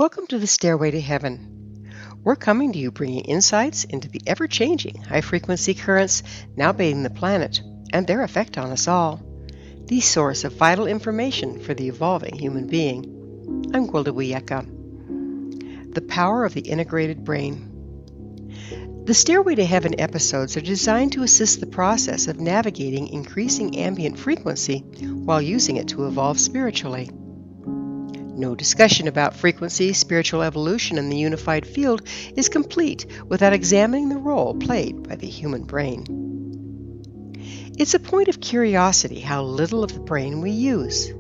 Welcome to the Stairway to Heaven. We're coming to you bringing insights into the ever-changing high-frequency currents now bathing the planet and their effect on us all, the source of vital information for the evolving human being. I'm Gwilda Wiyaka. The power of the integrated brain. The Stairway to Heaven episodes are designed to assist the process of navigating increasing ambient frequency while using it to evolve spiritually. No discussion about frequency, spiritual evolution, and the unified field is complete without examining the role played by the human brain. It's a point of curiosity how little of the brain we use.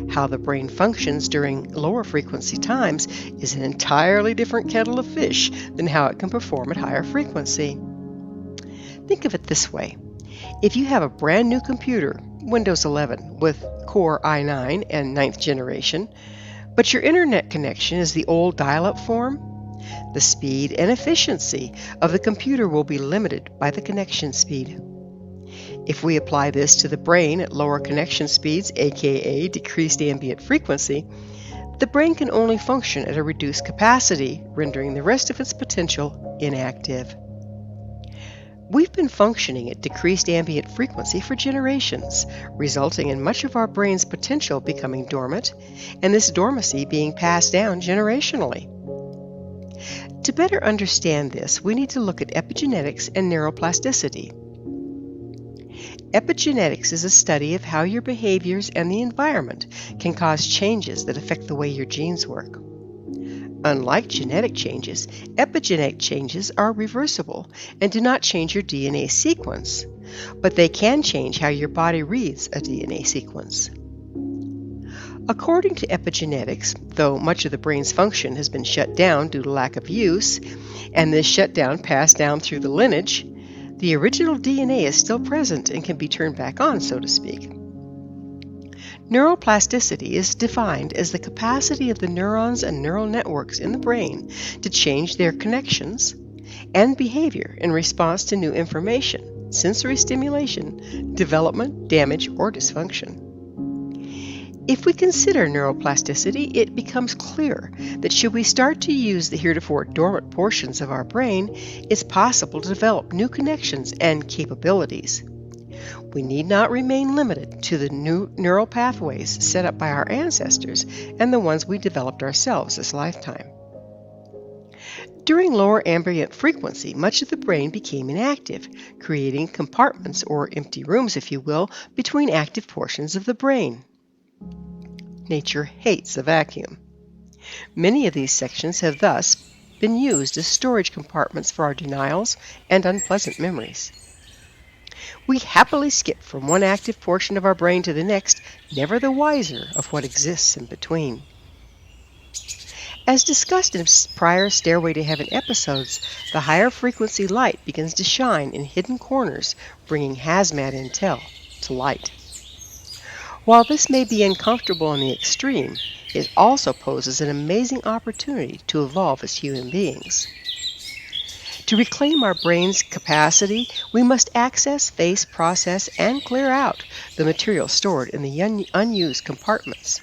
How the brain functions during lower frequency times is an entirely different kettle of fish than how it can perform at higher frequency. Think of it this way. If you have a brand new computer, Windows 11, with Core i9 and 9th generation, but your internet connection is the old dial-up form, the speed and efficiency of the computer will be limited by the connection speed. If we apply this to the brain at lower connection speeds, aka decreased ambient frequency, the brain can only function at a reduced capacity, rendering the rest of its potential inactive. We've been functioning at decreased ambient frequency for generations, resulting in much of our brain's potential becoming dormant, and this dormancy being passed down generationally. To better understand this, we need to look at epigenetics and neuroplasticity. Epigenetics is a study of how your behaviors and the environment can cause changes that affect the way your genes work. Unlike genetic changes, epigenetic changes are reversible and do not change your DNA sequence, but they can change how your body reads a DNA sequence. According to epigenetics, though much of the brain's function has been shut down due to lack of use, and this shutdown passed down through the lineage, the original DNA is still present and can be turned back on, so to speak. Neuroplasticity is defined as the capacity of the neurons and neural networks in the brain to change their connections and behavior in response to new information, sensory stimulation, development, damage, or dysfunction. If we consider neuroplasticity, it becomes clear that should we start to use the heretofore dormant portions of our brain, it's possible to develop new connections and capabilities. We need not remain limited to the new neural pathways set up by our ancestors and the ones we developed ourselves this lifetime. During lower ambient frequency, much of the brain became inactive, creating compartments, or empty rooms, if you will, between active portions of the brain. Nature hates a vacuum. Many of these sections have thus been used as storage compartments for our denials and unpleasant memories. We happily skip from one active portion of our brain to the next, never the wiser of what exists in between. As discussed in prior Stairway to Heaven episodes, the higher frequency light begins to shine in hidden corners, bringing hazmat intel to light. While this may be uncomfortable in the extreme, it also poses an amazing opportunity to evolve as human beings. To reclaim our brain's capacity, we must access, face, process, and clear out the material stored in the unused compartments.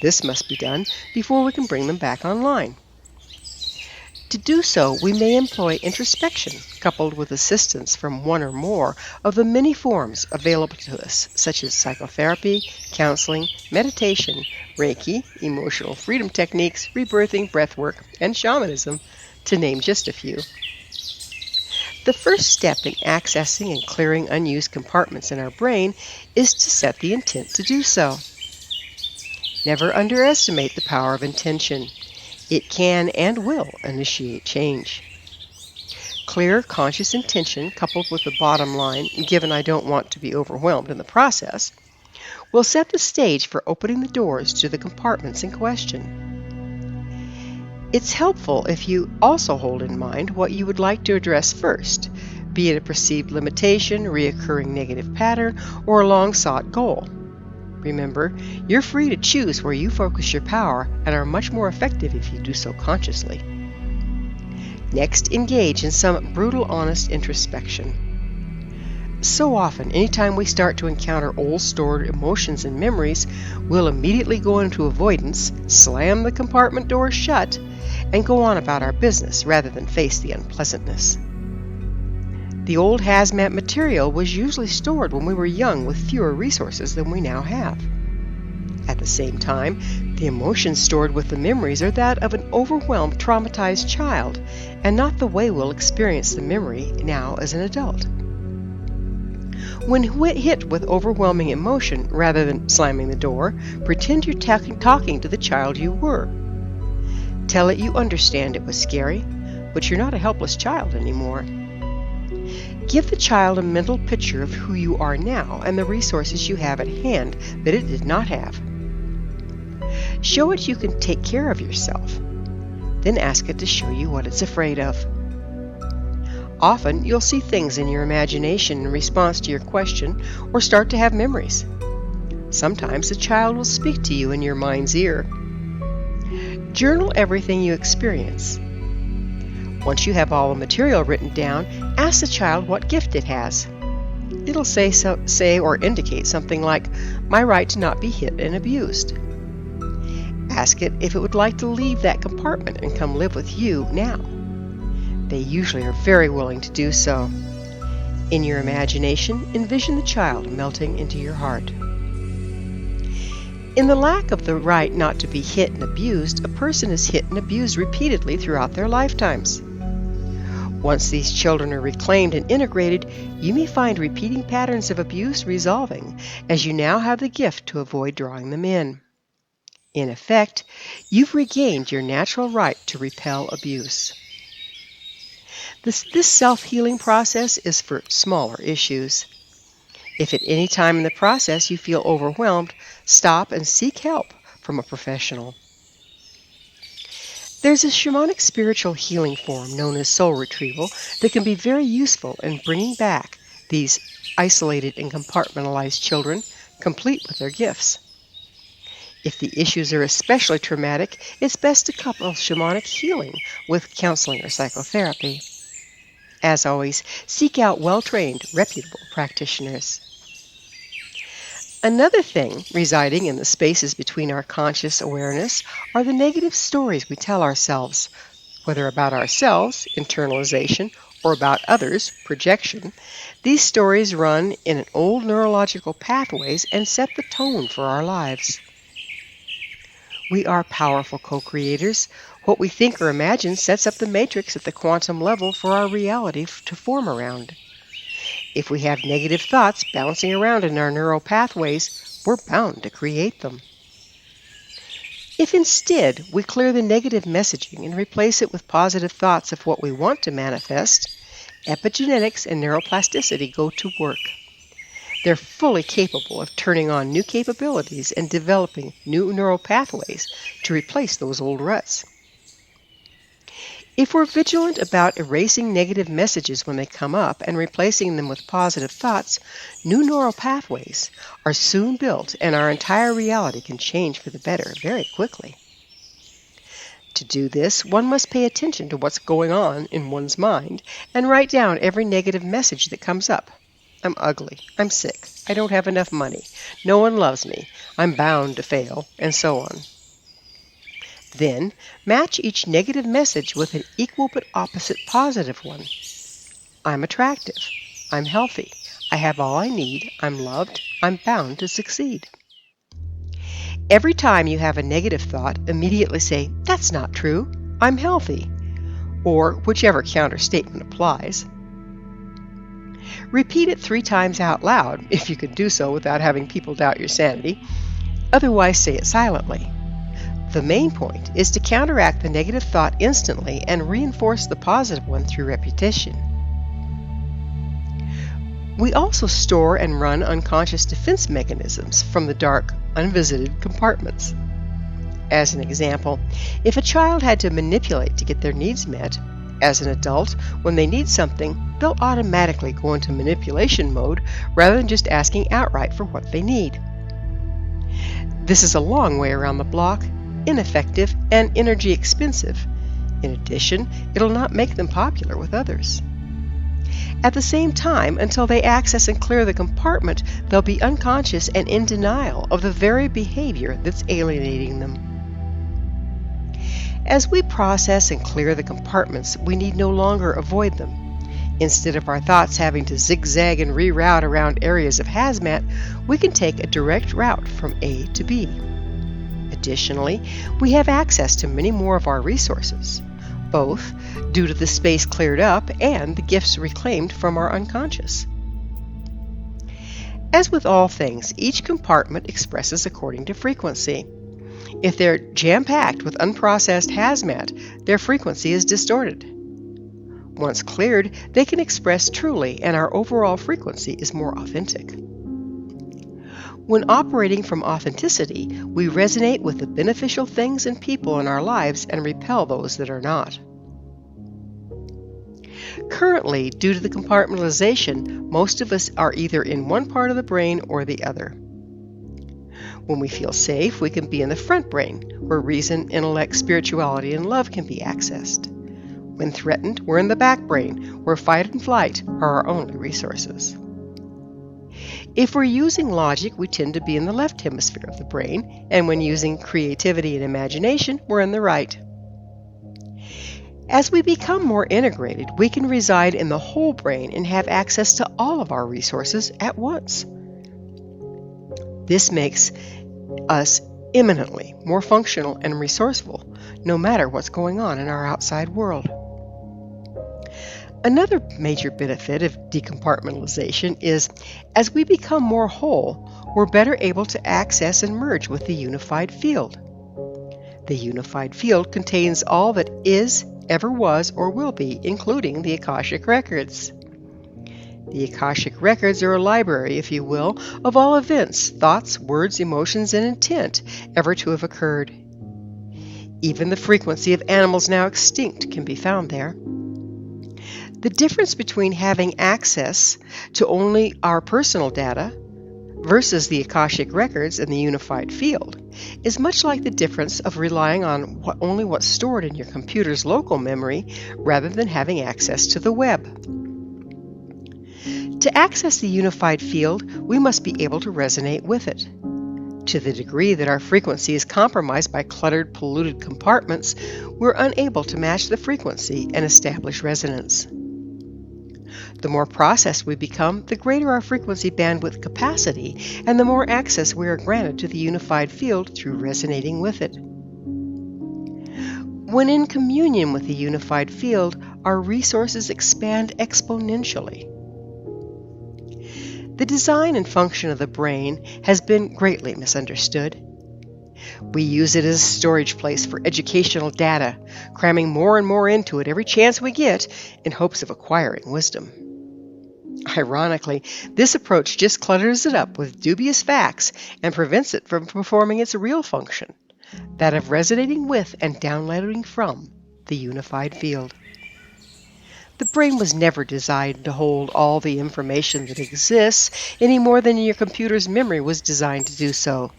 This must be done before we can bring them back online. To do so, we may employ introspection, coupled with assistance from one or more of the many forms available to us, such as psychotherapy, counseling, meditation, Reiki, emotional freedom techniques, rebirthing, breathwork, and shamanism, to name just a few. The first step in accessing and clearing unused compartments in our brain is to set the intent to do so. Never underestimate the power of intention. It can and will initiate change. Clear, conscious intention, coupled with the bottom line, given I don't want to be overwhelmed in the process, will set the stage for opening the doors to the compartments in question. It's helpful if you also hold in mind what you would like to address first, be it a perceived limitation, reoccurring negative pattern, or a long-sought goal. Remember, you're free to choose where you focus your power and are much more effective if you do so consciously. Next, engage in some brutal, honest introspection. So often, anytime we start to encounter old stored emotions and memories, we'll immediately go into avoidance, slam the compartment door shut, and go on about our business rather than face the unpleasantness. The old hazmat material was usually stored when we were young with fewer resources than we now have. At the same time, the emotions stored with the memories are that of an overwhelmed, traumatized child, and not the way we'll experience the memory now as an adult. When hit with overwhelming emotion, rather than slamming the door, pretend you're talking to the child you were. Tell it you understand it was scary, but you're not a helpless child anymore. Give the child a mental picture of who you are now and the resources you have at hand that it did not have. Show it you can take care of yourself. Then ask it to show you what it's afraid of. Often, you'll see things in your imagination in response to your question or start to have memories. Sometimes the child will speak to you in your mind's ear. Journal everything you experience. Once you have all the material written down, ask the child what gift it has. It'll say or indicate something like, "My right to not be hit and abused." Ask it if it would like to leave that compartment and come live with you now. They usually are very willing to do so. In your imagination, envision the child melting into your heart. In the lack of the right not to be hit and abused, a person is hit and abused repeatedly throughout their lifetimes. Once these children are reclaimed and integrated, you may find repeating patterns of abuse resolving, as you now have the gift to avoid drawing them in. In effect, you've regained your natural right to repel abuse. This self-healing process is for smaller issues. If at any time in the process you feel overwhelmed, stop and seek help from a professional. There's a shamanic spiritual healing form known as soul retrieval that can be very useful in bringing back these isolated and compartmentalized children, complete with their gifts. If the issues are especially traumatic, it's best to couple shamanic healing with counseling or psychotherapy. As always, seek out well-trained, reputable practitioners. Another thing residing in the spaces between our conscious awareness are the negative stories we tell ourselves, whether about ourselves, internalization, or about others, projection. These stories run in old neurological pathways and set the tone for our lives. We are powerful co-creators. What we think or imagine sets up the matrix at the quantum level for our reality to form around. If we have negative thoughts bouncing around in our neural pathways, we're bound to create them. If instead we clear the negative messaging and replace it with positive thoughts of what we want to manifest, epigenetics and neuroplasticity go to work. They're fully capable of turning on new capabilities and developing new neural pathways to replace those old ruts. If we're vigilant about erasing negative messages when they come up and replacing them with positive thoughts, new neural pathways are soon built and our entire reality can change for the better very quickly. To do this, one must pay attention to what's going on in one's mind and write down every negative message that comes up. I'm ugly, I'm sick, I don't have enough money, no one loves me, I'm bound to fail, and so on. Then, match each negative message with an equal but opposite positive one. I'm attractive, I'm healthy, I have all I need, I'm loved, I'm bound to succeed. Every time you have a negative thought, immediately say, "That's not true, I'm healthy," or whichever counter statement applies. Repeat it 3 times out loud, if you can do so without having people doubt your sanity. Otherwise, say it silently. The main point is to counteract the negative thought instantly and reinforce the positive one through repetition. We also store and run unconscious defense mechanisms from the dark, unvisited compartments. As an example, if a child had to manipulate to get their needs met, as an adult, when they need something, they'll automatically go into manipulation mode rather than just asking outright for what they need. This is a long way around the block, ineffective, and energy expensive. In addition, it'll not make them popular with others. At the same time, until they access and clear the compartment, they'll be unconscious and in denial of the very behavior that's alienating them. As we process and clear the compartments, we need no longer avoid them. Instead of our thoughts having to zigzag and reroute around areas of hazmat, we can take a direct route from A to B. Additionally, we have access to many more of our resources, both due to the space cleared up and the gifts reclaimed from our unconscious. As with all things, each compartment expresses according to frequency. If they're jam-packed with unprocessed hazmat, their frequency is distorted. Once cleared, they can express truly, and our overall frequency is more authentic. When operating from authenticity, we resonate with the beneficial things and people in our lives and repel those that are not. Currently, due to the compartmentalization, most of us are either in one part of the brain or the other. When we feel safe, we can be in the front brain, where reason, intellect, spirituality, and love can be accessed. When threatened, we're in the back brain, where fight and flight are our only resources. If we're using logic, we tend to be in the left hemisphere of the brain, and when using creativity and imagination, we're in the right. As we become more integrated, we can reside in the whole brain and have access to all of our resources at once. This makes us eminently more functional and resourceful, no matter what's going on in our outside world. Another major benefit of decompartmentalization is, as we become more whole, we're better able to access and merge with the unified field. The unified field contains all that is, ever was, or will be, including the Akashic Records. The Akashic Records are a library, if you will, of all events, thoughts, words, emotions, and intent ever to have occurred. Even the frequency of animals now extinct can be found there. The difference between having access to only our personal data versus the Akashic Records and the unified field is much like the difference of relying on only what's stored in your computer's local memory rather than having access to the web. To access the unified field, we must be able to resonate with it. To the degree that our frequency is compromised by cluttered, polluted compartments, we're unable to match the frequency and establish resonance. The more processed we become, the greater our frequency bandwidth capacity, and the more access we are granted to the unified field through resonating with it. When in communion with the unified field, our resources expand exponentially. The design and function of the brain has been greatly misunderstood. We use it as a storage place for educational data, cramming more and more into it every chance we get in hopes of acquiring wisdom. Ironically, this approach just clutters it up with dubious facts and prevents it from performing its real function, that of resonating with and downloading from the unified field. The brain was never designed to hold all the information that exists any more than your computer's memory was designed to do so,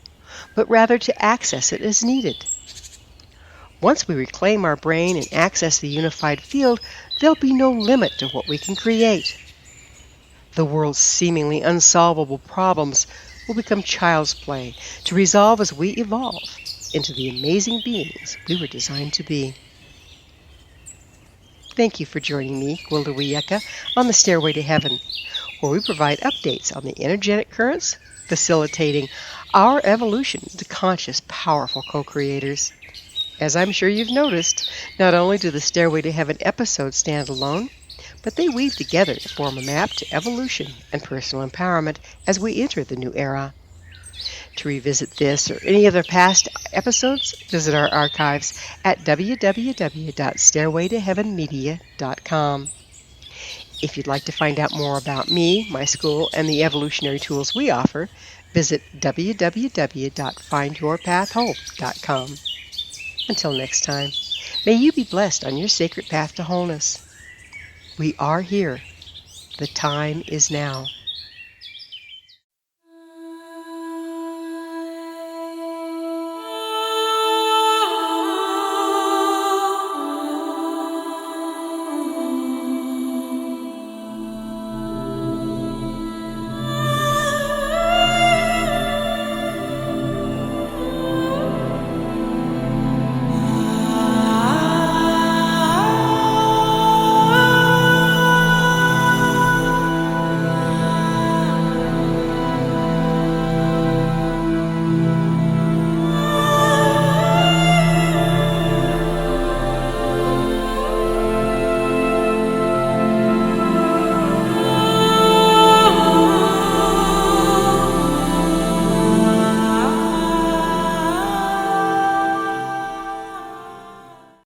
but rather to access it as needed. Once we reclaim our brain and access the unified field, there'll be no limit to what we can create. The world's seemingly unsolvable problems will become child's play to resolve as we evolve into the amazing beings we were designed to be. Thank you for joining me, Gwilda Wiyaka, on the Stairway to Heaven, where we provide updates on the energetic currents facilitating our evolution to conscious, powerful co-creators. As I'm sure you've noticed, not only do the Stairway to Heaven episodes stand alone, but they weave together to form a map to evolution and personal empowerment as we enter the new era. To revisit this or any other past episodes, visit our archives at www.stairwaytoheavenmedia.com. If you'd like to find out more about me, my school, and the evolutionary tools we offer, visit www.findyourpathwhole.com. Until next time, may you be blessed on your sacred path to wholeness. We are here. The time is now.